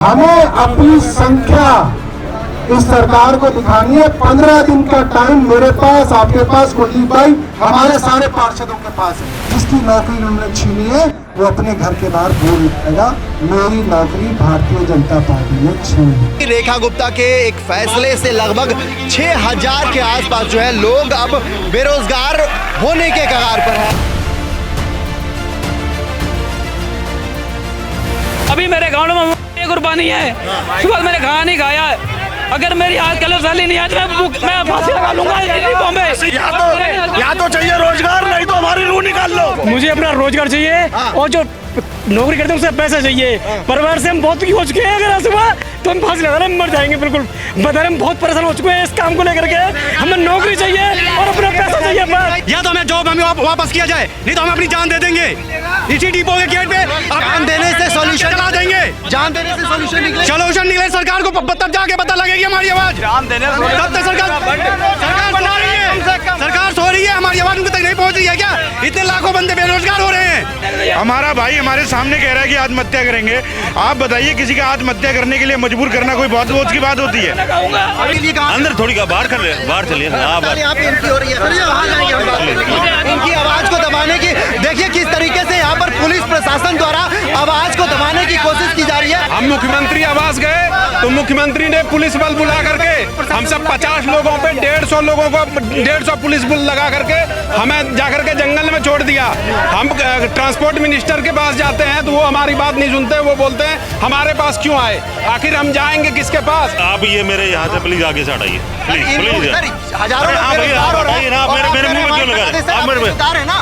हमें अपनी संख्या इस सरकार को दिखानी है। 15 दिन का टाइम मेरे पास, आपके पास, कुलदीप भाई, हमारे सारे पार्षदों के पास है। जिसकी नौकरी उन्होंने छीनी है वो अपने घर के बाहर बोर्ड लगाएगा, मेरी नौकरी भारतीय जनता पार्टी ने छीनी। रेखा गुप्ता के एक फैसले से लगभग 6000 के आसपास जो है लोग अब बेरोजगार होने के कगार पर है। अभी मेरे गाँव में कुर्बानी है, सुबह मैंने खाना नहीं खाया है। अगर मेरी आज कल सैलरी नहीं आज मैं फांसी लगा लूंगा बॉम्बे। या तो चाहिए रोजगार, नहीं तो हमारी रूह निकाल लो। मुझे अपना रोजगार चाहिए और जो नौकरी करते हैं उससे पैसा चाहिए। परिवार से हम बहुत हो चुके हैं, अगर सुबह तो हम फांसी लगा मर जाएंगे। बिल्कुल बता हम बहुत परेशान हो चुके हैं इस काम को लेकर के। हमें नौकरी चाहिए और अपना पैसा चाहिए। या तो हमें जॉब हमें वापस किया जाए, नहीं तो हम अपनी जान दे देंगे। इसी डिपो के गेट पे जान देने से सॉल्यूशन चला देंगे। जान देने से सॉल्यूशन निकले सरकार को तब जाके पता लगेगी हमारी आवाज। जान देने तब तक सरकार बना रही है, सरकार सो रही है, हमारी आवाज उनके तक नहीं पहुंच रही है। क्या इतने लाखों बंदे बेरोजगार हो रहे हैं। हमारा भाई हमारे सामने कह रहा है कि आत्महत्या करेंगे। आप बताइए, किसी का आत्महत्या करने के लिए मजबूर करना कोई बहुत बोझ की बात होती है। अंदर थोड़ी का बाहर कर ले, बाहर चलिए। इनकी आवाज को दबाने की देखिए किस तरीके से यहाँ पर पुलिस प्रशासन द्वारा आवाज को दबाने की कोशिश की जा रही है। हम मुख्यमंत्री आवास गए तो मुख्यमंत्री ने पुलिस बल बुला करके हम सब 50 लोगों पे 150 लोगों को 150 पुलिस बल लगा करके हमें जाकर के जंगल में छोड़ दिया। हम ट्रांसपोर्ट मिनिस्टर के पास जाते हैं तो वो हमारी बात नहीं सुनते। वो बोलते हैं हमारे पास क्यों आए, आखिर हम जाएंगे किसके पास। आप ये मेरे यहाँ से प्लीज आगे से हटाइए, प्लीज। हजारों मेरे मुंह में क्यों लगा?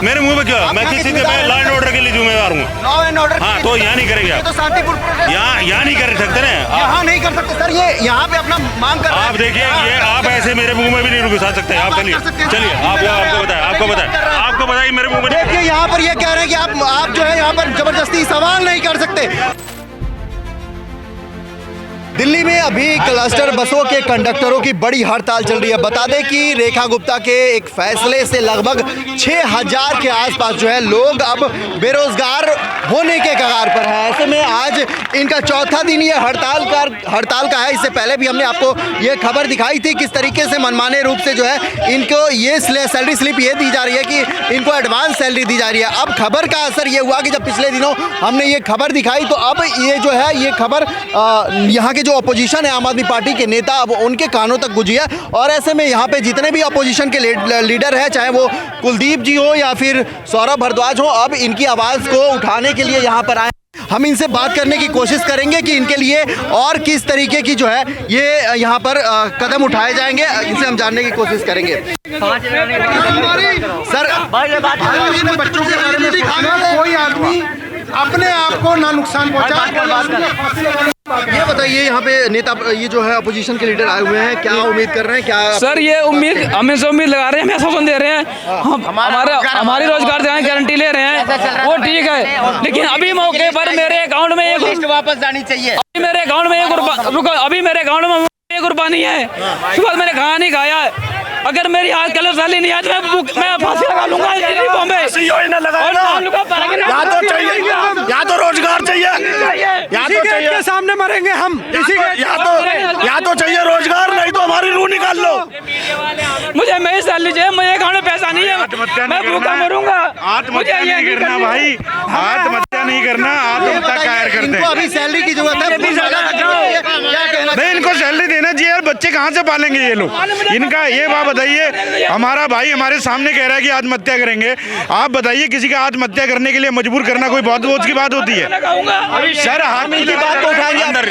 मेरे मुंह में क्यों? मैं किसी के लॉ एंड ऑर्डर के लिए जिम्मेवार हूँ। लॉ एंड ऑर्डर हाँ, तो यहाँ नहीं करेंगे आप। तो शांतिपूर्ण यहाँ नहीं कर सकते ना। यहाँ नहीं कर सकते सर, ये यहाँ पे अपना मांग कर। आप देखिए, ये आप ऐसे मेरे मुंह में भी नहीं घुसा सकते। आप चलिए आपको बताइए मेरे मुंह में। देखिए यहाँ पर ये कह रहे हैं कि आप जो है यहाँ पर जबरदस्ती सवाल नहीं कर सकते। दिल्ली में अभी क्लस्टर बसों के कंडक्टरों की बड़ी हड़ताल चल रही है। बता दें कि रेखा गुप्ता के एक फैसले से लगभग 6000 के आसपास जो है लोग अब बेरोजगार होने के कगार पर है। ऐसे में आज इनका चौथा दिन ये हड़ताल का है। इससे पहले भी हमने आपको ये खबर दिखाई थी किस तरीके से मनमाने रूप से जो है इनको ये सैलरी स्लिप ये दी जा रही है कि इनको एडवांस सैलरी दी जा रही है। अब खबर का असर ये हुआ कि जब पिछले दिनों हमने ये खबर दिखाई तो अब ये जो है ये खबर यहाँ के जो अपोजिशन है आम आदमी पार्टी के नेता अब उनके कानों तक गुंजी है। और ऐसे में यहाँ पे जितने भी अपोजिशन के लीडर हैं, चाहे वो कुलदीप जी हो या फिर सौरभ भारद्वाज हो, अब इनकी आवाज़ को उठाने के लिए यहाँ पर आए। हम इनसे बात करने की कोशिश करेंगे कि इनके लिए और किस तरीके की जो है ये यहाँ पर कदम उठाए जाएंगे, इनसे हम जानने की कोशिश करेंगे। सर बच्चों के बारे में कोई आदमी अपने आप को ना नुकसान पहुंचा। ये बताइए, यहाँ पे नेता ये जो है अपोजिशन के लीडर आए हुए हैं, क्या उम्मीद कर रहे हैं? क्या सर ये उम्मीद हमें से उम्मीद लगा रहे हैं, हमें आश्वासन दे रहे हैं, हमारी रोजगार देने की गारंटी ले रहे हैं, वो ठीक है। लेकिन अभी मौके पर मेरे अकाउंट में एक वापस जानी चाहिए। अभी मेरे अकाउंट में एक कुर्बानी है, सुबह मैंने खाना नहीं खाया है। अगर मेरी आज कल सैलरी नहीं आज मैं फांसी लगा लूंगा बॉम्बे। या तो रोजगार चाहिए, के सामने मरेंगे हम। या तो चाहिए रोजगार, नहीं तो हमारी रूह निकाल लो। मुझे मेरी सैलरी चाहिए, मुझे अकाउंट में पैसा नहीं है, मैं भूखा मरूंगा। आत्महत्या नहीं करना भाई, आत्महत्या नहीं करना, आत्महत्या कायर करते हैं। अभी सैलरी की जरूरत है, नहीं इनको सैलरी देना चाहिए। बच्चे कहाँ से पालेंगे ये लोग? इनका ये बात बताइए। हमारा भाई हमारे सामने कह रहा है कि आत्महत्या करेंगे। आप बताइए, किसी का आत्महत्या करने के लिए मजबूर करना कोई बहुत बोझ की बात होती है। सर की बात को उठाएंगे। अंदर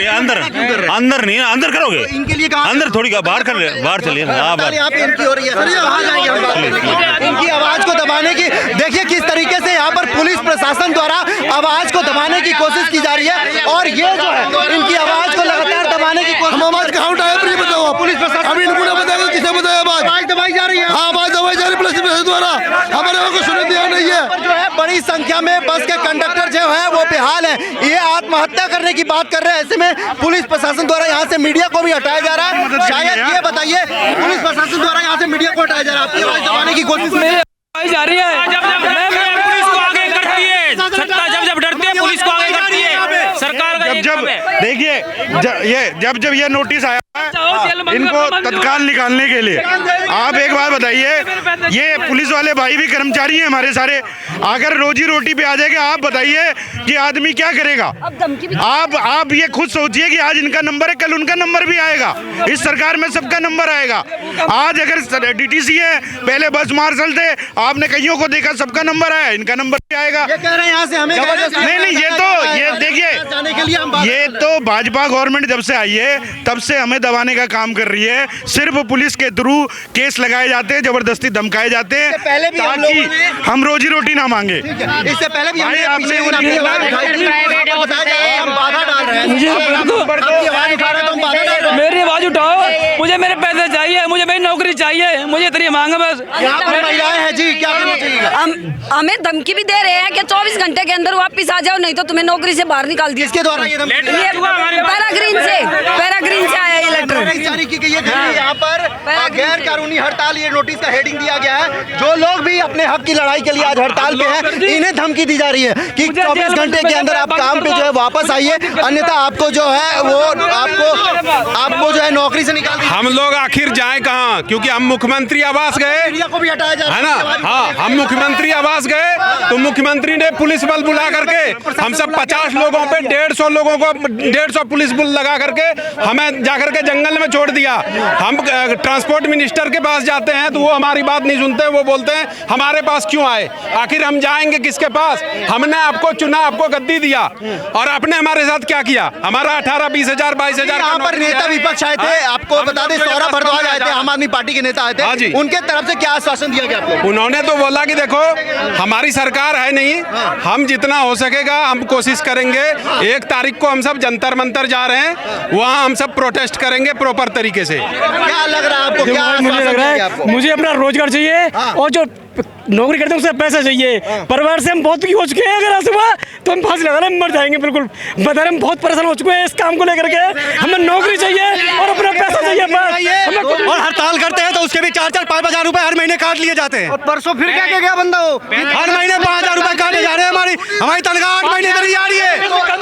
नहीं, अंदर करोगे इनके लिए अंदर थोड़ी का बाहर कर ले, बाहर चलिए। इनकी हो रही है इनकी आवाज को दबाने की देखिए किस तरीके से यहाँ पर पुलिस प्रशासन द्वारा आवाज को दबाने की कोशिश की जा रही है। और ये जो है इनकी आवाज को लगातार दबाने की कोशिश। आवाज कहाँ उठाए बताओ पुलिस प्रशासन? अभी इनको बताया, किसे बताया? आवाज दबाई जा रही है। हाँ, आवाज दबाई जा रही है पुलिस प्रशासन द्वारा, हमारे को सुनने दिया नहीं है। जो है बड़ी संख्या में बस के कंडक्टर जो है वो बेहाल है, ये आत्महत्या करने की बात कर रहे हैं। ऐसे में पुलिस प्रशासन द्वारा यहाँ से मीडिया को भी हटाया जा रहा है। शायद ये बताइए, पुलिस प्रशासन द्वारा यहाँ से मीडिया को हटाया जा रहा है, आपकी आवाज दबाने की कोशिश में जा रही है। पुलिस को आगे करती है, जब डरते हैं पुलिस को आगे करती है। सरकार का जब देखिए जब ये नोटिस आया इनको तत्काल निकालने के लिए, आप एक बात बताइए, ये पुलिस वाले भाई भी कर्मचारी हैं हमारे सारे, अगर रोजी रोटी पे आ जाएगा आप बताइए कि आदमी क्या करेगा। आप ये खुद सोचिए कि आज इनका नंबर है, कल उनका नंबर भी आएगा। इस सरकार में सबका नंबर आएगा। आज अगर डीटीसी है, पहले बस मार्शल थे, आपने कईयों को देखा सबका नंबर आया, इनका नंबर भी आएगा। ये कह रहे हैं यहाँ से हमें नहीं ये देखिए, ये तो भाजपा गवर्नमेंट जब से आई है तब से हमें दबाने का काम कर रही है। सिर्फ पुलिस के थ्रू केस लगाए जाते हैं, जबरदस्ती धमकाए जाते हैं पहले भी ताकि हम रोजी रोटी ना मांगे। इससे पहले भी भाई आपने बाधा डाल रहे हैं, मेरी आवाज उठाओ, मुझे मेरे पैसे चाहिए, मुझे मेरी नौकरी चाहिए, मुझे इतनी मांग है बस। यहाँ पर महिलाएं हैं जी, क्या करना चाहिए? हमें धमकी भी दे रहे हैं कि 24 घंटे के अंदर वापस आ जाओ, नहीं तो तुम्हें नौकरी से बाहर निकाल दिया। किसके द्वारा ये धमकी? पैराग्रीन से आया ये लेटर जारी की गई है। यहाँ पर गैर कानूनी हड़ताल, ये नोटिस का हेडिंग दिया गया है। जो लोग भी अपने हक की लड़ाई के लिए आज हड़ताल पे हैं, इन्हें धमकी दी जा रही है कि 24 घंटे के अंदर आप काम पे जो है वापस आइए, अन्यथा आपको जो है वो आपको जो है नौकरी से निकाल दिया। हम लोग आखिर जाएं कहाँ, क्योंकि हम मुख्यमंत्री आवास गए को भी हटाया जा रहा है ना। हाँ, हम मुख्यमंत्री आवास गए तो मुख्यमंत्री ने पुलिस बल बुला करके हम सब 50 लोगों पे 150 लोगों को 150 पुलिस बल लगा करके हमें जाकर के जंगल में छोड़ दिया। हम ट्रांसपोर्ट मिनिस्टर के पास जाते हैं तो वो हमारी बात नहीं सुनते, वो बोलते हैं हमारे पास क्यों आए, आखिर हम जाएंगे किसके पास? हमने आपको चुना, आपको गद्दी दिया और आपने हमारे साथ क्या किया? हमारा 18-20 हजार 22 हजार। यहाँ पर नेता विपक्ष आए थे, आपको बता दें सौरभ भारद्वाज आए थे, आम आदमी पार्टी के नेता आए थे, उनके तरफ से क्या आश्वासन दिया गया आपको? उन्होंने तो बोला कि देखो हमारी सरकार है नहीं, हम जितना हो सकेगा हम कोशिश करेंगे। 1 तारीख को हम सब जंतर मंतर जा रहे हैं, वहाँ हम सब प्रोटेस्ट करेंगे प्रॉपर तरीके से। क्या लग रहा है आपको? मुझे लग रहा है मुझे अपना रोजगार चाहिए और जो नौकरी करते हैं उससे पैसा चाहिए। परिवार से हम बहुत दुखी हो चुके हैं, अगर ऐसा हुआ तो हम फांसी लगा मर जाएंगे बिल्कुल। बता रहे हम बहुत परेशान हो चुके हैं इस काम को लेकर के, हमें नौकरी चाहिए और अपना पैसा चाहिए बस। और हड़ताल करते हैं तो उसके भी 4-5 हजार रुपए हर महीने काट लिए जाते हैं। परसों फिर क्या गया बंदा हो, हर महीने 5 हजार रुपए काटे जा रहे हैं। हमारी तनख्वाह 8 महीने तक जा रही है।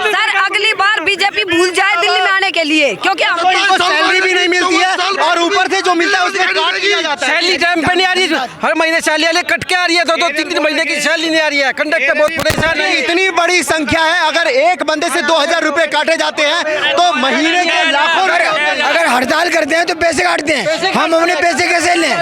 सर अगली बार बीजेपी भूल जाए दिल्ली में आने के लिए, क्योंकि हमको सैलरी भी नहीं मिलती है और ऊपर से जो मिलता है उससे काट दिया जाता है। सैलरी टाइम पे नहीं आ रही, हर महीने सैलरी कट के आ रही है, 2-3 महीने की सैलरी नहीं आ रही है। कंडक्टर बहुत परेशान है। इतनी बड़ी संख्या है, अगर एक बंदे से 2000 रुपए काटे जाते हैं तो महीने के लाखों। अगर हड़ताल करते हैं तो पैसे काटते हैं, हम अपने पैसे कैसे लें?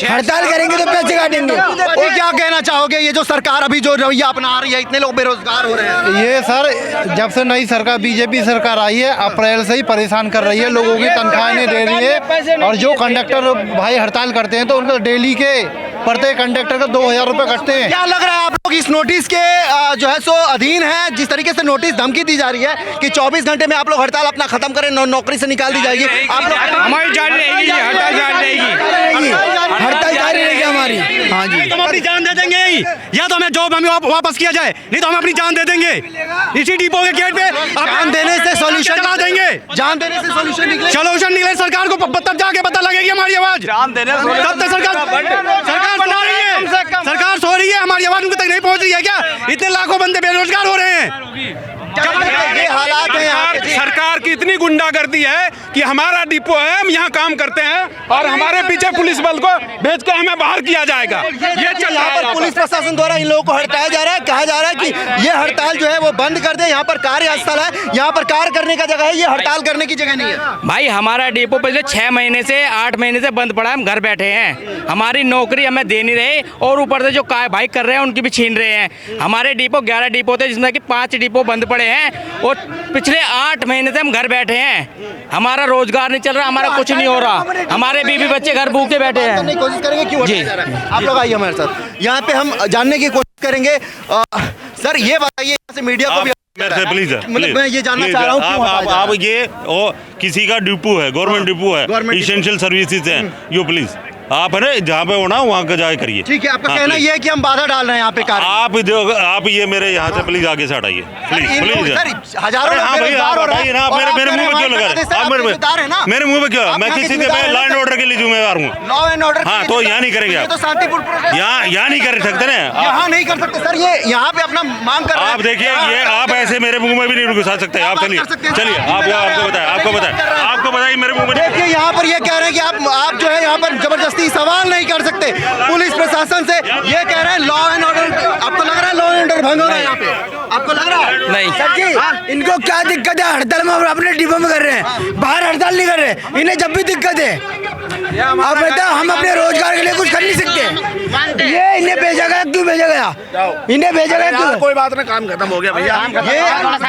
हड़ताल करेंगे तो पैसे काटेंगे। वो क्या कहना चाहोगे, ये जो सरकार अभी जो रवैया अपना रही है, इतने लोग बेरोजगार हो रहे हैं? ये सर जब से नई सरकार बीजेपी सरकार आई है, अप्रैल से ही परेशान कर रही है, लोगों की तनख्वाहें नहीं दे रही है। और जो कंडक्टर भाई हड़ताल करते हैं तो उनको डेली के प्रत्येक कंडक्टर का 2000 रुपए कटते हैं। क्या लग रहा है आप लोग इस नोटिस के जो है सो अधीन है? जिस तरीके से नोटिस धमकी दी जा रही है कि 24 घंटे में आप लोग हड़ताल अपना खत्म करें, नौकरी से निकाल दी जाएगी, आप लोग हमारी जान रहेगी, हड़ताल जारी रहेगी, हड़ताल जारी रहेगी हमारी। हाँ जी, हम अपनी जान दे देंगे, या तो हमें जॉब हमें वापस किया जाए, नहीं तो हम अपनी जान दे देंगे। इसी डिपो के गेट पे जान देने से सॉल्यूशन चला देंगे। जान देने से सॉल्यूशन निकले, सॉल्यूशन निकले। सरकार को तब जाके पता लगेगी हमारी आवाज। जान देने तब तक सरकार बना रही है, सरकार सो रही है, हमारी आवाज उनके तक नहीं पहुंच रही है। क्या इतने लाखों बंदे बेरोजगार हो रहे हैं? ये हालात है यहाँ के। सरकार की इतनी गुंडागर्दी है कि हमारा डिपो है, हम यहाँ काम करते हैं और हमारे पीछे पुलिस बल को भेज कर हमें बाहर किया जाएगा। ये चल रहा है। पुलिस प्रशासन द्वारा इन लोगों को हटाया जा रहा है, कहा जा रहा है कि ये हड़ताल जो है वो बंद कर दे। यहाँ पर कार्यस्थल है, यहाँ पर कार्य करने का जगह है, ये हड़ताल करने की जगह नहीं है। भाई हमारा डिपो पिछले 6 महीने से 8 महीने से बंद पड़ा है, हम घर बैठे हैं, हमारी नौकरी हमें दे नहीं रहे और ऊपर से जो भाई कर रहे हैं उनकी भी छीन रहे हैं। हमारे डिपो 11 डिपो थे जिसमें कि 5 डिपो बंद पड़े हैं और पिछले 8 महीने से हम घर बैठे हैं, हमारा रोजगार नहीं चल रहा, हमारा कुछ नहीं हो रहा, हमारे बीवी बच्चे घर भूखे बैठे हैं। कोशिश करेंगे क्यों हटाया जा रहा है? आप लोग आइए हमारे साथ, यहाँ पे हम जानने की कोशिश करेंगे। सर ये बताइए, यहाँ से मीडिया को भी प्लीज मतलब मैं ये जानना चाह रहा हूँ क्यों हटाया जा रहा है? ये किसी का डिपो है, गवर्नमेंट डिपो है, इसेंशियल सर्विसेज है, यो प्लीज आप है ना जहाँ पे होना वहाँ का जाए करिए। ठीक है, आपका हाँ, कहना प्लीज। ये है कि हम बाधा डाल रहे हैं यहाँ पे कार्य। आप ये मेरे यहाँ से प्लीज आगे से हटाइए प्लीज प्लीज। हजारों लोग हाँ भैया बेरोजगार हो रहे हटाइए ना, हैं और मेरे मुंह में क्यों लगा रहे हैं? आप मेरे मुंह में क्यों? मैं किसी से लॉ एंड ऑर्डर के लिए जिम्मेदार हूँ। लॉ एंड ऑर्डर हाँ तो यहाँ नहीं करेंगे आप, तो शांतिपूर्ण यहाँ नहीं कर सकते ना। यहाँ नहीं कर सकते सर, ये यहाँ पे अपना मांग कर रहे हैं। आप देखिए ये आप ऐसे मेरे मुंह में भी नहीं घुसा सकते। आप चलिए चलिए, आपको बताइए मेरे मुंह में। देखिए यहाँ पर ये कह रहे हैं कि आप जो है यहाँ पर जबरदस्ती सवाल नहीं कर सकते पुलिस प्रशासन से। ये कह रहे हैं लॉ एंड ऑर्डर, आपको लग रहा है लॉ एंड ऑर्डर भंग हो रहा है यहाँ पे? आपको लग रहा है? नहीं सर जी, इनको क्या दिक्कत है? हड़ताल में अपने डिपो में कर रहे हैं, बाहर हड़ताल नहीं कर रहे। इन्हें जब भी दिक्कत है, आप बताओ, हम अपने रोजगार के लिए कुछ कर नहीं सकते। ये इन्हें भेजा गया, क्यों भेजा गया? इन्हें भेजा गया क्यों? कोई बात नहीं, काम खत्म हो गया भैया।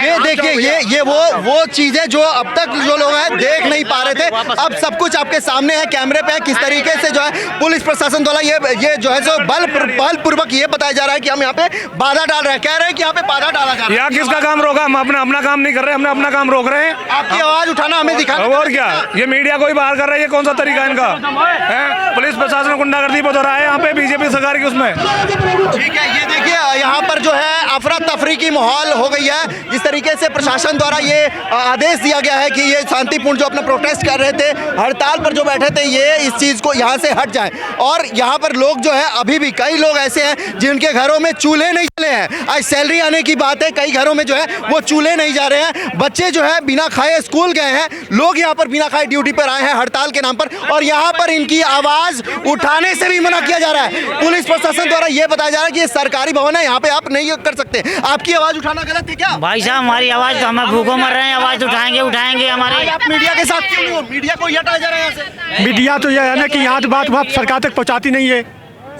ये देखिए ये वो चीजें जो अब तक जो लोग हैं देख नहीं पा रहे थे, अब सब कुछ आपके सामने है, कैमरे पे है, किस तरीके से जो है पुलिस प्रशासन द्वारा ये जो है सो बलपूर्वक ये बताया जा रहा है कि हम यहाँ पे बाधा डाल रहे हैं। कह रहे हैं कि यहाँ पे बाधा डाला जा रहा है। यहाँ किसका काम रोका? हम अपना काम नहीं कर रहे, हमने अपना काम रोक रहे हैं। आपकी आवाज उठाना हमें दिखाना। और क्या, ये मीडिया को ही बाहर कर रहा है, ये कौन सा तरीका है इनका? है पुलिस प्रशासन गुंडागर्दी बहुत हो रहा है यहाँ पे बीजेपी सरकार की उसमें। ठीक है, ये देखिए यहाँ पर जो है अफरा तफरी की माहौल हो गई है। जिस तरीके से प्रशासन द्वारा ये आदेश दिया गया है कि ये शांतिपूर्ण जो अपना प्रोटेस्ट कर रहे थे, हड़ताल पर जो बैठे थे, ये इस चीज़ को यहाँ से हट जाए। और यहाँ पर लोग जो है अभी भी कई लोग ऐसे हैं जिनके घरों में चूल्हे नहीं चले हैं। आज सैलरी आने की बात है, कई घरों में जो है वो चूल्हे नहीं जा रहे हैं, बच्चे जो है बिना खाए स्कूल गए हैं, लोग यहाँ पर बिना खाए ड्यूटी पर आए हैं हड़ताल के नाम पर, और यहाँ पर इनकी आवाज़ उठाने से भी मना किया जा रहा है। पुलिस प्रशासन द्वारा ये बताया जा रहा है कि ये सरकारी भवन है, यहाँ पे आप नहीं कर सकते। आपकी आवाज़ उठाना गलत है क्या? भाई साहब, हमारी आवाज़ तो हम भूखों मर रहे हैं, आवाज़ उठाएंगे हमारे। आप मीडिया के साथ क्यों नहीं हो? मीडिया को हटाया जा रहा है यहाँ से। मीडिया तो यह है ना कि यहाँ बात सरकार तक पहुँचाती नहीं है,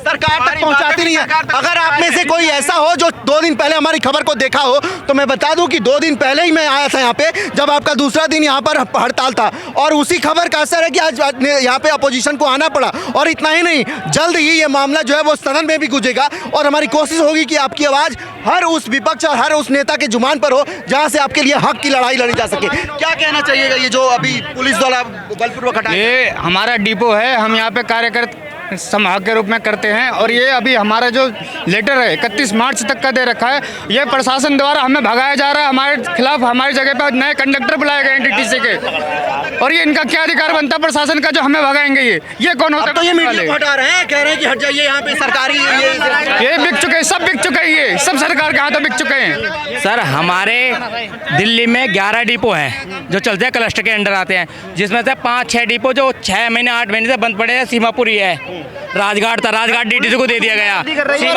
सरकार तक पहुंचाती नहीं है। अगर आप में से कोई ऐसा हो जो 2 दिन पहले हमारी खबर को देखा हो, तो मैं बता दूं कि 2 दिन पहले ही मैं आया था यहाँ पे, जब आपका दूसरा दिन यहाँ पर हड़ताल था, और उसी खबर का असर है कि आज यहाँ पे अपोजिशन को आना पड़ा। और इतना ही नहीं, जल्द ही ये मामला जो है वो सदन में भी गुंजेगा, और हमारी कोशिश होगी कि आपकी आवाज़ हर उस विपक्ष और हर उस नेता के जुबान पर हो जहाँ से आपके लिए हक की लड़ाई लड़ी जा सके। क्या कहना चाहिएगा ये जो अभी पुलिस द्वारा बलपूर्वक हटाया? ये हमारा डिपो है, हम यहाँ पे कार्यकर्ता संभाग के रूप में करते हैं, और ये अभी हमारा जो लेटर है 31 मार्च तक का दे रखा है, ये प्रशासन द्वारा हमें भगाया जा रहा है। हमारे खिलाफ हमारी जगह पर नए कंडक्टर बुलाए गए हैं डीटीसी के, और ये इनका क्या अधिकार बनता है प्रशासन का जो हमें भगाएंगे? ये कौन होता है? तो ये मीडिया को हटा रहे हैं, कह रहे हैं कि हट जाइए यहाँ पे सरकारी ये बिक चुके हैं, सब बिक चुके हैं, ये सब सरकार के हाथों बिक चुके हैं। सर हमारे दिल्ली में 11 डिपो हैं जो चलते हैं, क्लस्टर के अंडर आते हैं, जिसमें से 5-6 डिपो जो 6 महीने 8 महीने से बंद पड़े हैं। सीमापुरी है, राजघाट था, राजघाट डीटीसी को दे दिया गया।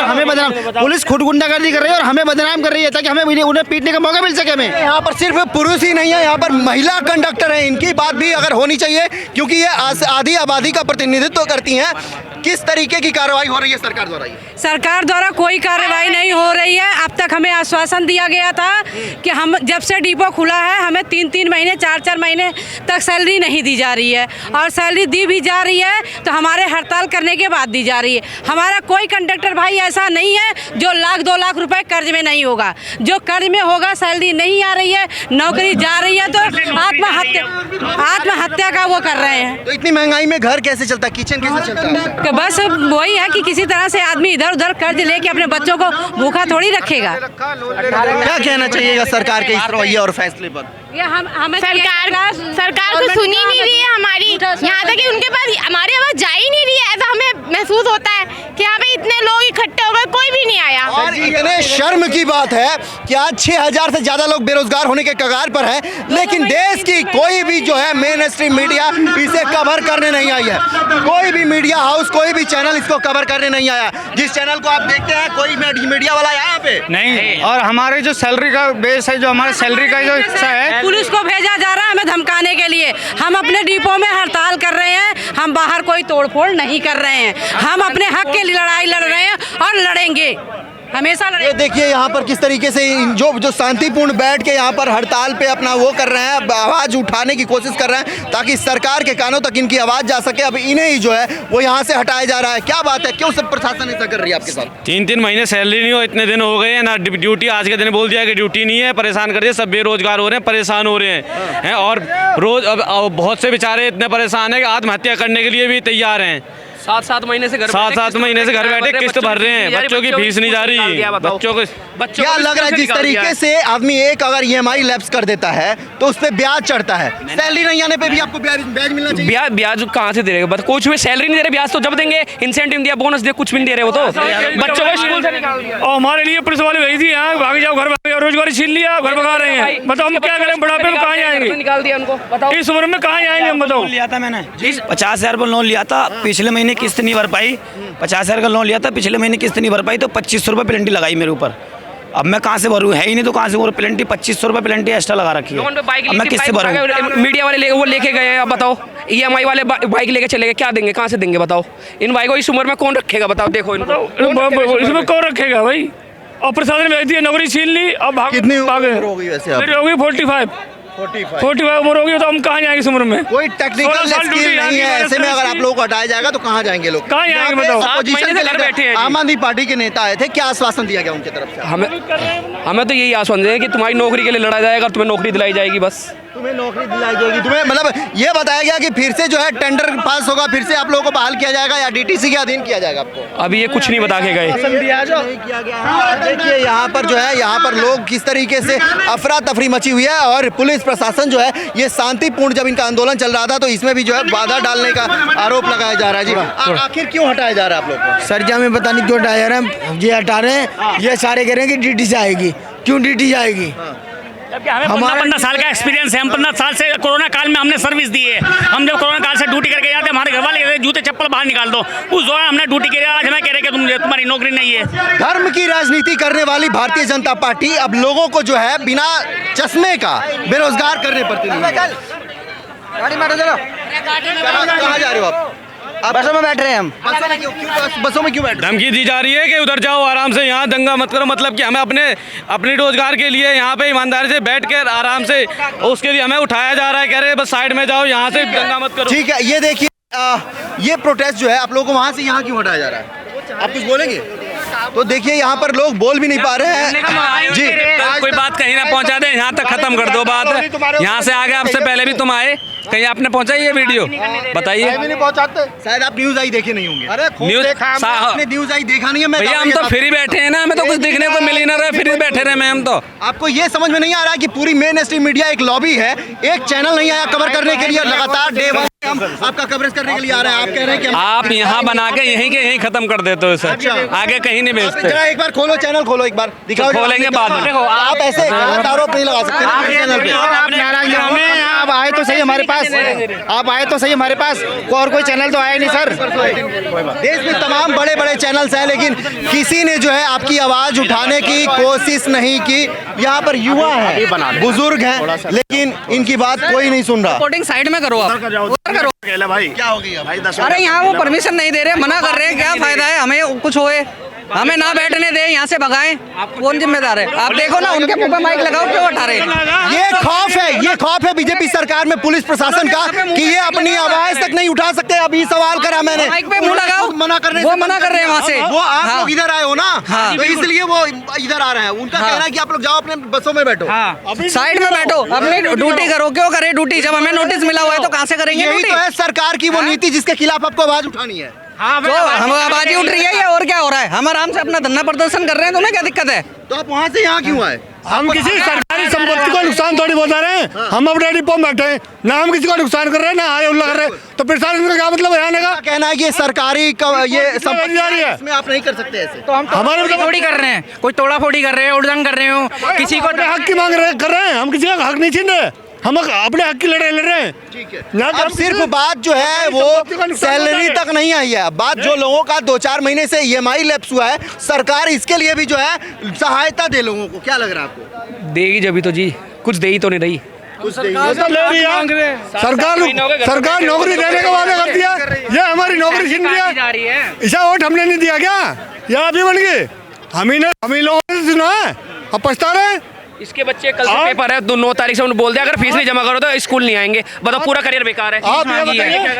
हमें बदनाम, पुलिस खुद गुंडागर्दी कर रही है और हमें बदनाम कर रही है ताकि हमें उन्हें पीटने का मौका मिल सके। हमें यहाँ पर सिर्फ पुरुष ही नहीं है, यहाँ पर महिला कंडक्टर हैं, इनकी बात भी अगर होनी चाहिए, क्योंकि ये आधी आबादी का प्रतिनिधित्व करती हैं। किस तरीके की कार्रवाई हो रही है सरकार द्वारा? सरकार द्वारा कोई कार्रवाई नहीं हो रही है। अब तक हमें आश्वासन दिया गया था कि हम जब से डिपो खुला है हमें 3-3 महीने 4-4 महीने तक सैलरी नहीं दी जा रही है, और सैलरी दी भी जा रही है तो हमारे हड़ताल करने के बाद दी जा रही है। हमारा कोई कंडक्टर भाई ऐसा नहीं है जो 1-2 लाख रुपए कर्ज में नहीं होगा। जो कर्ज में होगा, सैलरी नहीं आ रही है, नौकरी जा रही है, तो आत्महत्या का वो कर रहे हैं। तो इतनी महंगाई में घर कैसे चलता है, किचन कैसे चलता है? बस वही है कि किसी तरह से आदमी इधर उधर कर्ज लेके अपने बच्चों को भूखा थोड़ी रखेगा। क्या कहना चाहिएगा सरकार के इस रवैये और फैसले पर? हमें सरकार तो सुन ही नहीं रही है हमारी, यहाँ तक कि उनके पास हमारी आवाज़ जा ही नहीं रही है। ऐसा हमें महसूस होता है कि यहाँ पे इतने लोग इकट्ठे हो गए, कोई भी नहीं आया। और इतने शर्म की बात है कि आज 6000 से ज़्यादा लोग बेरोजगार होने के कगार पर हैं, लेकिन देश की कोई भी जो है मेन स्ट्रीम मीडिया इसे कवर करने नहीं आई है। कोई भी मीडिया हाउस, कोई भी चैनल इसको कवर करने नहीं आया। जिस चैनल को आप देखते हैं, कोई मीडिया वाला यहाँ पे नहीं। और हमारे जो सैलरी का बेस है, जो हमारे सैलरी का जो हिस्सा है, पुलिस को भेजा जा रहा है हमें धमकाने के लिए। हम अपने डिपो में हड़ताल कर रहे हैं, हम बाहर कोई तोड़फोड़ नहीं कर रहे हैं, हम अपने हक के लिए लड़ाई लड़ रहे हैं और लड़ेंगे, हमेशा लड़ेंगे। ये देखिए यहाँ पर किस तरीके से जो शांतिपूर्ण बैठ के यहाँ पर हड़ताल पे अपना वो कर रहे हैं, आवाज़ उठाने की कोशिश कर रहे हैं ताकि सरकार के कानों तक इनकी आवाज़ जा सके। अब इन्हें ही जो है वो यहाँ से हटाया जा रहा है। क्या बात है, क्यों सब प्रशासन ऐसा कर रही है आपके साथ? 3-3 महीने सैलरी नहीं हो, इतने दिन हो गए हैं ना, ड्यूटी आज के दिन बोल दिया कि ड्यूटी नहीं है, परेशान कर दिया। सब बेरोजगार हो रहे हैं, परेशान हो रहे हैं, और रोज अब बहुत से बेचारे इतने परेशान हैं कि आत्महत्या करने के लिए भी तैयार हैं। 7-7 महीने से घर 7-7 महीने से घर बैठे किस्त भर रहे हैं, बच्चों की फीस नहीं जा रही, बच्चों को क्या लग रहा है जिस तरीके से आदमी एक अगर EMI लैप्स कर देता है तो उस पे ब्याज चढ़ता है, सैलरी नहीं आने पे भी आपको ब्याज मिलना चाहिए। ब्याज कहाँ से दे रहे हो? कुछ भी सैलरी नहीं दे रहे, ब्याज तो जब देंगे, इंसेंटिव दिया, बोनस दिया, कुछ भी नहीं दे रहे हो तो बच्चों को स्कूल से निकाल दिया। और हमारे लिए पुलिस वाले भेज दिए, भाग जाओ घर, रोजगार छीन लिया, घर भगा रहे हैं। बताओ हम क्या करें, बुढ़ापे में कहाँ जाएंगे? निकाल दिया उनको, बताओ इस उम्र में कहाँ जाएंगे हम? बताओ। लिया था मैंने 50,000 का लोन लिया था, पिछले महीने किस्त नहीं भर पाई। 50,000 का लोन लिया था, पिछले महीने किस्त नहीं भर पाई तो 2500 रुपये पेनल्टी लगाई मेरे ऊपर। अब मैं कहाँ से भरूँ, है ही नहीं तो कहाँ से, वो पेनल्टी 2500 रुपये पेनल्टी एक्स्ट्रा लगा रखी है। अब मैं किससे भरूँ? मीडिया वाले वो लेके गए, अब बताओ EMI वाले बाइक लेके चले गए, क्या देंगे, कहाँ से देंगे बताओ? इन भाई को इस उम्र में कौन रखेगा बताओ? देखो इसमें कौन रखेगा भाई? और प्रशासन भेज दिया, नौकरी छीन ली, अब कितनी उम्र होगी वैसे? मेरी होगी 45 उम्र होगी, तो हम कहाँ जाएंगे इस उम्र में? कोई टेक्निकल स्किल नहीं है, ऐसे में अगर आप लोगों को हटाया जाएगा तो कहाँ जाएंगे लोग? कहाँ जाएंगे बताओ? अपोजिशन से घर बैठे हैं, आम आदमी पार्टी के नेता आए थे, क्या आश्वासन दिया गया उनकी तरफ से? हमें तो यही आश्वासन है कि तुम्हारी नौकरी के लिए लड़ा जाएगा, तुम्हें नौकरी दिलाई जाएगी, बस तुम्हें नौकरी दिलाई जाएगी। तुम्हें मतलब ये बताया गया कि फिर से जो है टेंडर पास होगा, फिर से आप लोगों को बहाल किया जाएगा या DTC के अधीन किया जाएगा आपको? अभी ये कुछ नहीं बता के गए। देखिए यहाँ पर जो है, यहाँ पर लोग किस तरीके से अफरा तफरी मची हुई है और पुलिस प्रशासन जो है ये शांतिपूर्ण, जब इनका आंदोलन चल रहा था तो इसमें भी जो है बाधा डालने का आरोप लगाया जा रहा है। जी आखिर क्यों हटाया जा रहा है आप लोग को? सर जी हमें पता नहीं क्यों हटाया जा रहा है, ये हटा रहे हैं, ये सारे कह रहे हैं कि DTC आएगी। क्यों DTC आएगी? हमें 15 साल का एक्सपीरियंस है, हम 15 साल से कोरोना काल में हमने सर्विस दी है। हम जब कोरोना काल से ड्यूटी करके जाते हमारे घर वाले कहते हैं जूते चप्पल बाहर निकाल दो, उस दौरान हमने ड्यूटी की। आज हमें कह रहे कि तुम्हारी नौकरी नहीं है। धर्म की राजनीति करने वाली भारतीय जनता पार्टी अब लोगों को जो है बिना चश्मे का बेरोजगार करने पड़ती है। कहाँ जा रहे हो आप? बसों में बैठ रहे हैं हम। बसों में क्यों बैठ रहे? धमकी दी जा रही है कि उधर जाओ आराम से, यहाँ दंगा मत करो। मतलब कि हमें अपने रोजगार के लिए यहाँ पे ईमानदारी से बैठ कर आराम से, उसके लिए हमें उठाया जा रहा है, कह रहे हैं बस साइड में जाओ, यहाँ से दंगा मत करो। ठीक है, ये देखिए ये प्रोटेस्ट जो है आप लोगों को वहाँ से यहाँ क्यों हटाया जा रहा है? आप कुछ बोलेंगे? तो देखिए यहाँ पर लोग बोल भी नहीं पा रहे हैं। जी कोई बात कहीं ना पहुँचा दे, यहाँ तक खत्म कर दो बात। यहाँ से आगे आपसे पहले भी तुम आए, कहीं आपने पहुँचाई ये वीडियो? बताइए। नहीं पहुँचाते, शायद आप न्यूज आई देखे नहीं होंगे। अरे न्यूज आपने न्यूज आई देखा नहीं है? मैं भैया हम तो फ्री बैठे हैं ना, हमें तो कुछ देखने को मिल ही ना रहा है, फ्री बैठे रहे मैं। हम तो आपको ये समझ में नहीं आ रहा है कि पूरी मेन स्ट्रीम मीडिया एक लॉबी है, एक चैनल नहीं आया कवर करने के लिए, लगातार डे वन हम आपका कवरेज करने के लिए आ रहे हैं। आप कह रहे हैं कि आप यहाँ बना के यहीं के यहीं खत्म कर देते हो सर, आगे कहीं नहीं भेजते। जरा एक बार खोलो चैनल, खोलो एक बार दिखाओ। खोलेंगे बाद में। आप ऐसे गलत आरोप नहीं लगा सकते चैनल पे। आप आए तो सही हमारे पास, आप आए तो सही हमारे पास, और कोई चैनल तो आया नहीं सर। देश में तमाम बड़े बड़े चैनल्स हैं, लेकिन किसी ने जो है आपकी आवाज उठाने की कोशिश नहीं की। यहाँ पर युवा है, बुजुर्ग हैं, लेकिन इनकी बात कोई नहीं सुन रहा। रिपोर्टिंग साइड में करो, आप भाई क्या हो गई भाई? अरे यहाँ वो परमिशन नहीं दे रहे, मना कर रहे हैं, क्या फायदा है हमें कुछ होए? हमें ना बैठने दे, यहाँ से भगाएं, कौन जिम्मेदार है? आप देखो ना, उनके मुंह पे माइक लगाओ, क्यों हटा रहे हैं? ये खौफ है बीजेपी सरकार में, पुलिस प्रशासन का, कि ये अपनी आवाज तक नहीं उठा सकते। अभी सवाल करा मैंने, माइक पे मुंह लगाओ, मना करने, वो मना कर रहे हैं वहाँ से। वो आप लोग इधर आए हो ना, हाँ, तो इसलिए वो इधर आ रहे हैं। उनका कहना है कि आप लोग जाओ अपने बसों में बैठो, साइड में बैठो, अपनी ड्यूटी करो। क्यों करे ड्यूटी? जब हमें नोटिस मिला हुआ है तो कहाँ से करेंगे? यही तो है सरकार की वो नीति जिसके खिलाफ आपको आवाज उठानी है। तो हम आवाज़ उठ रही है या और क्या हो रहा है? हम आराम से अपना धरना प्रदर्शन कर रहे हैं, तो उन्हें क्या दिक्कत है? तो आप वहाँ से यहाँ क्यों आए? हम किसी सरकारी संपत्ति को नुकसान थोड़ी पहुंचा रहे हैं। हम अपने डिपो में बैठे हैं ना, हम किसी को नुकसान कर रहे हैं ना आए उल्ला कर रहे हैं, तो प्रशासन का क्या मतलब है आने का? कहना है कि सरकारी ये संपत्ति है, इसमें आप नहीं कर सकते ऐसे। तो हम हमारे थोड़ी कर रहे हैं, कोई तोड़ा फोड़ी कर रहे हैं, उड़दंग कर रहे हो, किसी को हक की मांग कर रहे हैं। हम किसी का हक नहीं छीन रहे, हम अपने हक की लड़ाई लड़ रहे हैं। ठीक है, अब सिर्फ बात जो है वो सैलरी तक नहीं आई है। बात जो लोगों का 2-4 महीने से EMI लैप्स हुआ है, सरकार इसके लिए भी जो है सहायता दे लोगों को। क्या लग रहा है आपको? देगी जब तो जी, कुछ दे ही तो नहीं रही। सरकार नौकरी देने का वादा करती है, ये हमारी नौकरी छीन रही है। ऐसा वोट हमने नहीं दिया क्या? या अभी बन गए? हम ही लोगों ने सुना है, अब पछता रहे हैं। इसके बच्चे कल से पेपर है, 9 तारीख से उन्हें बोल दिया अगर फीस नहीं जमा करो तो स्कूल नहीं आएंगे। बताओ, पूरा करियर बेकार है।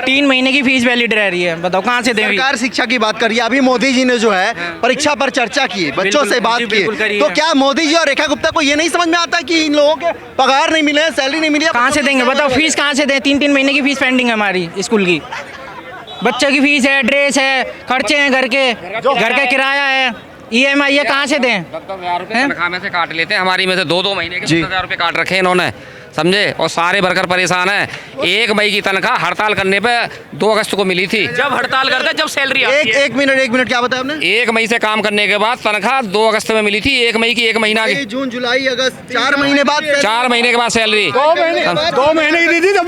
3 महीने की फीस वैलिड रह रही है, बताओ कहाँ से देंगे? सरकार शिक्षा की बात कर रही है। अभी मोदी जी ने जो है परीक्षा पर चर्चा की, बच्चों से बात की, तो क्या मोदी जी और रेखा गुप्ता को ये नहीं समझ में आता कि इन लोगों के पगार नहीं मिले, सैलरी नहीं मिली? कहाँ से देंगे बताओ? फीस कहाँ से दें? 3-3 महीने की फीस पेंडिंग है हमारी स्कूल की। बच्चों की फीस है, ड्रेस है, खर्चे हैं घर का किराया है, EMI ये कहाँ से दें? 10,000 रुपये तनख्वाह में से काट लेते हैं, हमारी में से 2-2 महीने के 10,000 रुपये काट रखे हैं इन्होंने, समझे। और सारे वर्कर परेशान हैं। 1 मई की तनख्वाह हड़ताल करने पे 2 अगस्त को मिली थी। जब हड़ताल करते जब सैलरी आती है। एक मिनट क्या बताया आपने? 1 मई से काम करने के बाद तनख्वाह 2 अगस्त में मिली थी। 1 मई की 1 महीना की, जून जुलाई अगस्त 4 महीने बाद 4 महीने के बाद सैलरी 2 महीने की दी थी जब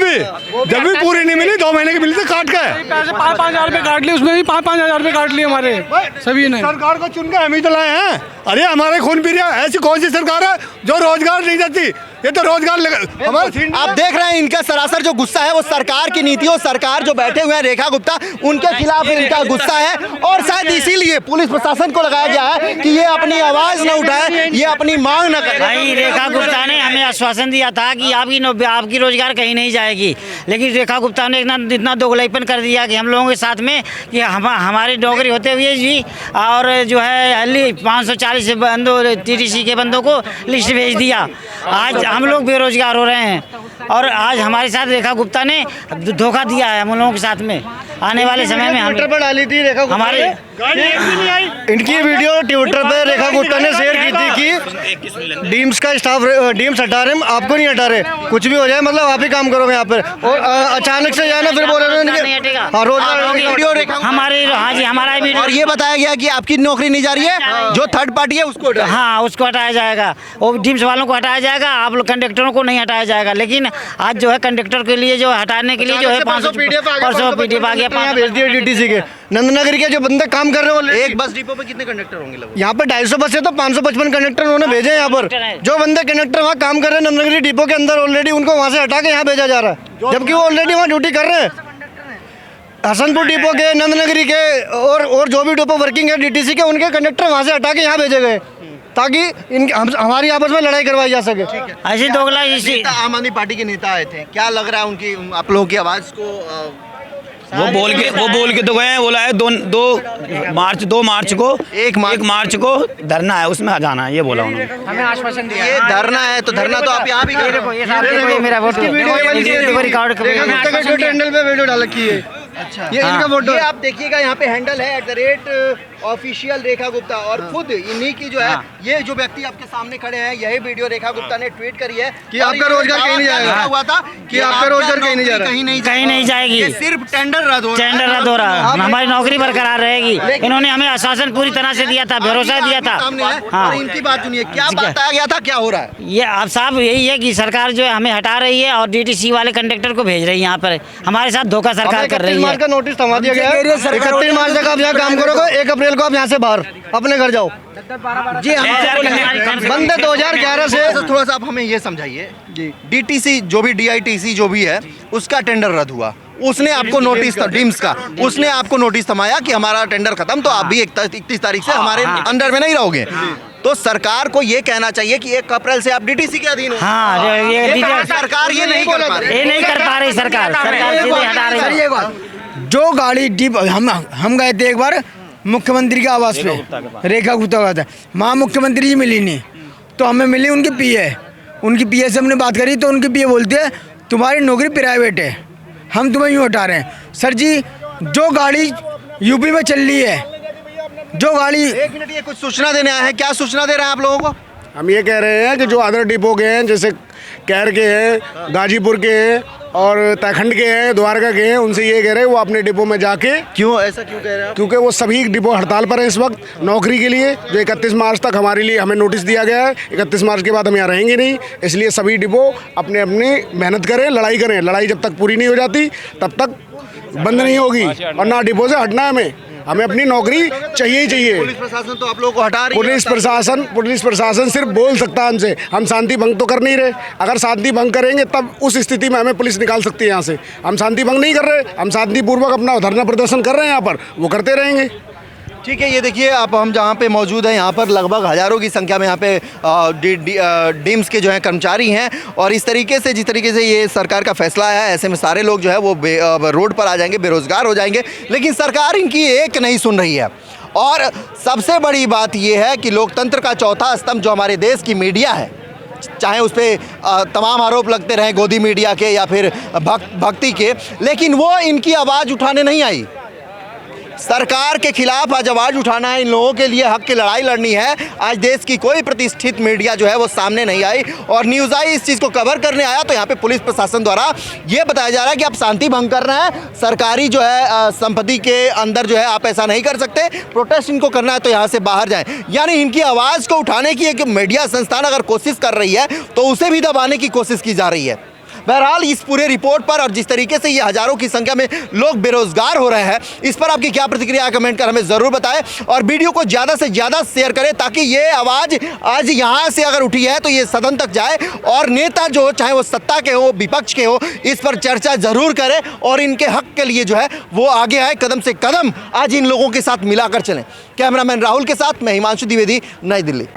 भी पूरी नहीं मिली, 2 महीने की मिली थी काट के। 5-5 हजार रुपये काट लिए, उसमें भी 5-5 हजार रुपये काट लिए हमारे सभी ने। सरकार को चुन के हम ही तो लाए हैं। अरे हमारे खून पी रहा है। ऐसी कौन सी सरकार है जो रोजगार नहीं देती? ये तो रोजगार हमारे। आप देख रहे हैं इनका सरासर जो गुस्सा है वो सरकार की नीतियों, सरकार जो बैठे हुए हैं रेखा गुप्ता, उनके खिलाफ इनका गुस्सा है। और शायद इसीलिए पुलिस प्रशासन को लगाया गया है कि ये अपनी आवाज न उठाए, ये अपनी मांग न करे। भाई रेखा गुप्ता ने हमें आश्वासन दिया था कि आपकी रोजगार कहीं नहीं जाएगी, लेकिन रेखा गुप्ता ने इतना दोगलाईपन कर दिया कि हम लोगों के साथ में कि हमारी नौकरी होते हुए भी और जो है 540 बंदों TTC के बंदों को लिस्ट भेज दिया। आज हम लोग बेरोजगार हो रहे हैं और आज हमारे साथ रेखा गुप्ता ने धोखा दिया है हम लोगों के साथ में। आने वाले समय में ट्विटर पर डाली थी रेखा गुप्ता हमारे इनकी वीडियो ट्विटर पे रेखा गुप्ता ने शेयर की थी कि डीम्स का स्टाफ डीम्स हटा रहे, आपको नहीं हटा रहे, कुछ भी हो जाए मतलब आप ही काम करोगे यहाँ पर। और अचानक से जाना फिर बोल रहे वीडियो हमारे हमारा वीडियो। और ये बताया गया कि आपकी नौकरी नहीं जा रही है, जो थर्ड पार्टी है उसको हाँ उसको हटाया जाएगा, वो डीम्स वालों को हटाया जाएगा, आप लोग कंडक्टरों को नहीं हटाया जाएगा। लेकिन आज जो है कंडक्टर के लिए जो हटाने के लिए जो है 500 PDF आ गया, भेज दिया DTC के। नंदनगर के जो बंदे काम कर रहे हो, एक बस डिपो पे कितने कंडक्टर होंगे लगभग? यहाँ पे 250 बस है तो 555 कंडक्टर उन्होंने भेजे हैं यहाँ पर। जो बंदे कंडक्टर वहाँ काम कर रहे हैं नंदनगरी डिपो के अंदर ऑलरेडी, उनको वहाँ से हटा के यहाँ भेजा जा रहा है, जबकि वो ऑलरेडी वहाँ ड्यूटी कर रहे हैं। हसनपुर डिपो के, नंदनगरी के और जो भी डिपो वर्किंग है DTC के, उनके कंडक्टर वहाँ से हटा के यहाँ भेजे गए ताकि हमारी आपस में लड़ाई करवाई जा सके। ऐसी दोगलाई आम आदमी पार्टी के नेता आए थे, क्या लग रहा है उनकी आप लोगों की आवाज को? वो बोल के तो गए हैं, बोला है 2 मार्च को 1 मार्च को धरना है, उसमें जाना है, ये बोला उन्होंने। हमें आश्वासन दिया। ये धरना है तो धरना तो आप यहाँ भी कर रहे हो। मेरा वोट रिकॉर्ड वीडियो डाल रखी है। अच्छा, ये इनका फोटो। ये आप देखिएगा यहाँ पे हैंडल है @ऑफिशियल रेखा गुप्ता, और खुद इन्हीं की जो है ये जो व्यक्ति आपके सामने खड़े हैं, यही वीडियो रेखा गुप्ता ने ट्वीट करी है कि आपका रोजगार कहीं नहीं जाएगा। हुआ था कि आपका रोजगार कहीं नहीं जा रहा, कहीं नहीं जाएगी, सिर्फ टेंडर रद्द हो रहा है, हमारी नौकरी बरकरार रहेगी। इन्होंने हमें आश्वासन पूरी तरह से दिया था, भरोसा दिया था। हाँ, इनकी बात सुनिए, क्या बताया गया था, क्या हो रहा है? ये आप साहब यही है कि सरकार जो है हमें हटा रही है और DTC वाले कंडक्टर को भेज रही है यहाँ पर। हमारे साथ धोखा सरकार कर रही है। 31 मार्च का नोटिस थमा दिया गया है, 31 मार्च तक आप यहाँ काम करोगे, 1 अप्रैल को आप यहाँ से बाहर अपने घर जाओ। जी बंद है 2011 से। थोड़ा सा आप हमें ये समझाइए, DTC जो भी DITC जो भी है उसका टेंडर रद्द हुआ, उसने आपको नोटिस डीम्स का उसने आपको नोटिस थमाया कि हमारा टेंडर खत्म, तो आप भी 31 तारीख से हमारे अंडर में नहीं रहोगे। तो सरकार को ये कहना चाहिए कि 1 अप्रैल से आप DTC के अधीन हो। सरकार ये नहीं कर पा रही, ये नहीं कर पा रही सरकार सीधे हटा रही है। जो गाड़ी डिप हम गए थे एक बार मुख्यमंत्री के आवास पे, रेखा गुप्ता का था, वहाँ मुख्यमंत्री जी मिली नहीं, तो हमें मिली उनकी PA। उनकी PA से हमने बात करी तो उनकी PA बोलते हैं तुम्हारी नौकरी प्राइवेट है, हम तुम्हें यूँ हटा रहे हैं। सर जी, जो गाड़ी यूपी में चल रही है, जो गाड़ी 1 मिनट, ये कुछ सूचना देने आए हैं, क्या सूचना दे रहे हैं आप लोगों को? हम ये कह रहे हैं कि जो अदर डिपो के हैं, जैसे कैर के हैं, गाजीपुर के हैं और तखंड के हैं, द्वारका के हैं, उनसे ये कह रहे हैं वो अपने डिपो में जाके। क्यों ऐसा क्यों कह रहे हैं? क्योंकि वो सभी डिपो हड़ताल पर हैं इस वक्त नौकरी के लिए, जो 31 मार्च तक हमारे लिए हमें नोटिस दिया गया है। 31 मार्च के बाद हम यहाँ रहेंगे नहीं, इसलिए सभी डिपो अपने मेहनत करें, लड़ाई करें। लड़ाई जब तक पूरी नहीं हो जाती तब तक बंद नहीं होगी, और ना डिपो से हटना है हमें अपनी नौकरी चाहिए ही चाहिए। पुलिस प्रशासन तो आप लोगों को हटा रही है। पुलिस प्रशासन सिर्फ बोल सकता है हमसे, हम शांति भंग तो कर नहीं रहे। अगर शांति भंग करेंगे तब उस स्थिति में हमें पुलिस निकाल सकती है यहाँ से। हम शांति भंग नहीं कर रहे, हम शांतिपूर्वक अपना धरना प्रदर्शन कर रहे हैं यहाँ पर, वो करते रहेंगे। ठीक है, ये देखिए आप हम जहाँ पे मौजूद हैं, यहाँ पर लगभग हज़ारों की संख्या में यहाँ पे डीम्स के जो हैं कर्मचारी हैं, और इस तरीके से जिस तरीके से ये सरकार का फैसला है, ऐसे में सारे लोग जो है वो रोड पर आ जाएंगे, बेरोजगार हो जाएंगे। लेकिन सरकार इनकी एक नहीं सुन रही है, और सबसे बड़ी बात ये है कि लोकतंत्र का चौथा स्तंभ जो हमारे देश की मीडिया है, चाहे उस पर तमाम आरोप लगते रहें गोदी मीडिया के या फिर भक्ति के, लेकिन वो इनकी आवाज़ उठाने नहीं आई। सरकार के खिलाफ आज आवाज उठाना है, इन लोगों के लिए हक की लड़ाई लड़नी है। आज देश की कोई प्रतिष्ठित मीडिया जो है वो सामने नहीं आई और न्यूज़ आई इस चीज़ को कवर करने आया, तो यहाँ पे पुलिस प्रशासन द्वारा ये बताया जा रहा है कि आप शांति भंग कर रहे हैं, सरकारी जो है संपत्ति के अंदर जो है आप ऐसा नहीं कर सकते, प्रोटेस्ट इनको करना है तो यहाँ से बाहर जाएं। यानी इनकी आवाज़ को उठाने की एक मीडिया संस्थान अगर कोशिश कर रही है तो उसे भी दबाने की कोशिश की जा रही है। बहरहाल इस पूरे रिपोर्ट पर और जिस तरीके से ये हजारों की संख्या में लोग बेरोजगार हो रहे हैं, इस पर आपकी क्या प्रतिक्रिया कमेंट कर हमें ज़रूर बताएं और वीडियो को ज़्यादा से ज़्यादा शेयर करें ताकि ये आवाज़ आज यहाँ से अगर उठी है तो ये सदन तक जाए और नेता जो चाहे वो सत्ता के हो विपक्ष के हो इस पर चर्चा ज़रूर करें और इनके हक के लिए जो है वो आगे आए, कदम से कदम आज इन लोगों के साथ मिलाकर चलें। कैमरामैन राहुल के साथ मैं हिमांशु द्विवेदी, नई दिल्ली।